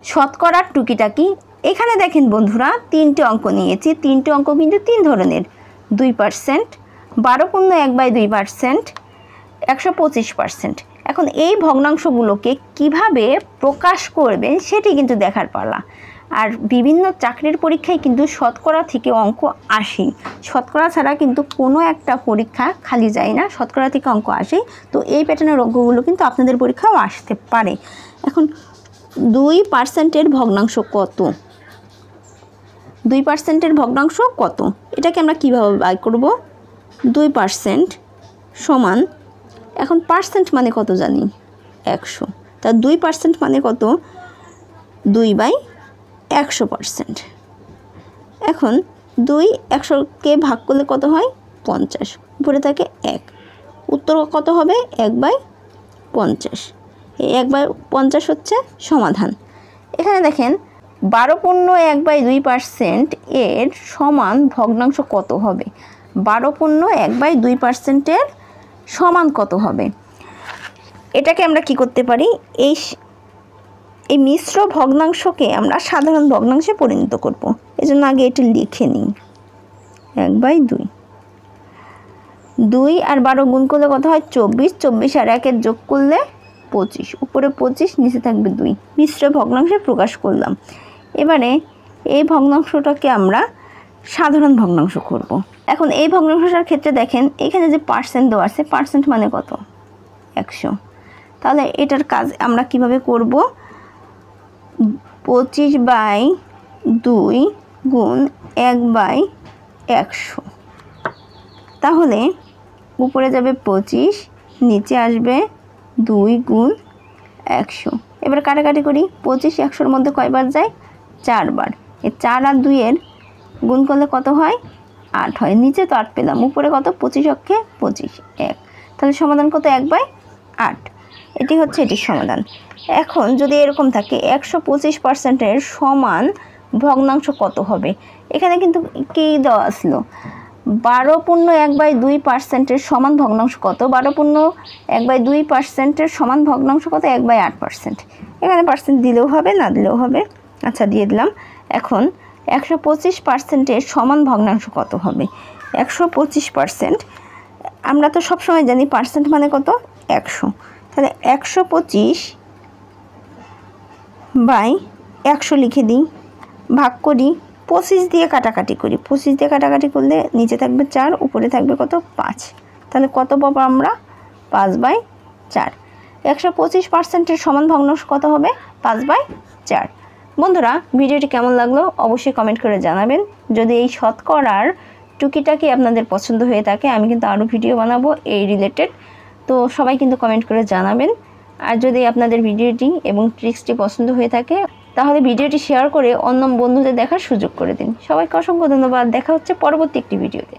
শতকরার টুকিটাকি। এখানে দেখেন বন্ধুরা, তিনটে অঙ্ক নিয়েছি। তিনটে অঙ্ক কিন্তু তিন ধরনের, 2%, 12/2%, 125%। এখন এই ভগ্নাংশগুলোকে কিভাবে প্রকাশ করবেন সেটি কিন্তু দেখার পালা। আর বিভিন্ন চাকরির পরীক্ষায় কিন্তু শতকরা থেকে অঙ্ক আসে, শতকরা ছাড়া কিন্তু কোনো একটা পরীক্ষা খালি যায় না, শতকরা থেকে অঙ্ক আসে। তো এই প্যাটার্নের অঙ্কগুলো কিন্তু আপনাদের পরীক্ষাও আসতে পারে। এখন 2%-এর ভগ্নাংশ কত? 2%-এর ভগ্নাংশ কত, এটাকে আমরা কীভাবে বাই করব? 2% সমান, এখন পার্সেন্ট মানে কত জানি? 100। তা 2% মানে কত? 2/100%। এখন 2 100-কে ভাগ করলে কত হয়? 50। উপরে থাকে 1, উত্তর কত হবে? 1/50। এই 1/50 হচ্ছে সমাধান। এখানে দেখেন 12.1/2% এর সমান ভগ্নাংশ কত হবে? 12.1/2%-এর সমান কত হবে? এটাকে আমরা কি করতে পারি? এই মিশ্র ভগ্নাংশকে আমরা সাধারণ ভগ্নাংশে পরিণত করব। এজন্য আগে এটি লিখে নিই, 1/2। 2 আর 12 গুণ করলে কত হয়? 24। 24 আর 1-এর যোগ করলে 25। উপরে 25, নিচে থাকবে 2। মিশ্র ভগ্নাংশে প্রকাশ করলাম। এবারে এই ভগ্নাংশটাকে আমরা সাধারণ ভগ্নাংশ করব। এখন এই ভগ্নাংশটার ক্ষেত্রে দেখেন এখানে যে পার্সেন্ট দেওয়া আছে, পার্সেন্ট মানে কত? 100। তাহলে এটার কাজ আমরা কিভাবে করব? 25/2 গুণ 1/100। তাহলে উপরে যাবে 25, নিচে আসবে 2 গুণ 100। এবার কাটাকাটি করি। 25 100-র মধ্যে কয়বার যায়? 4 বার। এই 4 আর 2-এর গুণ করলে কত হয়? 8 হয়। নিচে তো 8 পেলাম, উপরে কত? 25 অক্ষে 25, 1। তাহলে সমাধান কত? 1/8। এটি হচ্ছে এটির সমাধান। এখন যদি এরকম থাকে 125%-এর সমান ভগ্নাংশ কত হবে? এখানে কিন্তু কি দেওয়া আসলো? 12.1/2%-এর সমান ভগ্নাংশ কত? 12.1/2%-এর সমান ভগ্নাংশ কত? 1/8%। এখানে পার্সেন্ট দিলেও হবে, না দিলেও হবে। আচ্ছা, দিয়ে দিলাম। এখন 125%-এর সমান ভগ্নাংশ কত হবে? 125%, আমরা তো সবসময় জানি পার্সেন্ট মানে কত? 100। তাহলে 125/100 লিখে দিই, ভাগ করি, 25 দিয়ে কাটাকাটি করি। 25 দিয়ে কাটাকাটি করলে নিচে থাকবে 4, উপরে থাকবে কত? 5। তাহলে কত পাবো আমরা? 5/4। 125%-এর সমান ভগ্নাংশ কত হবে? 5/4। বন্ধুরা, ভিডিওটি কেমন লাগলো অবশ্যই কমেন্ট করে জানাবেন। যদি এই শতকরার টুকিটাকি আপনাদের পছন্দ হয়ে থাকে, আমি কিন্তু আরও ভিডিও বানাবো এই রিলেটেড। তো সবাই কিন্তু কমেন্ট করে জানাবেন। আর যদি আপনাদের ভিডিওটি এবং ট্রিক্সটি পছন্দ হয়ে থাকে, তাহলে ভিডিওটি শেয়ার করে অন্য বন্ধুদের দেখার সুযোগ করে দিন। সবাইকে অসংখ্য ধন্যবাদ। দেখা হচ্ছে পরবর্তী একটি ভিডিওতে।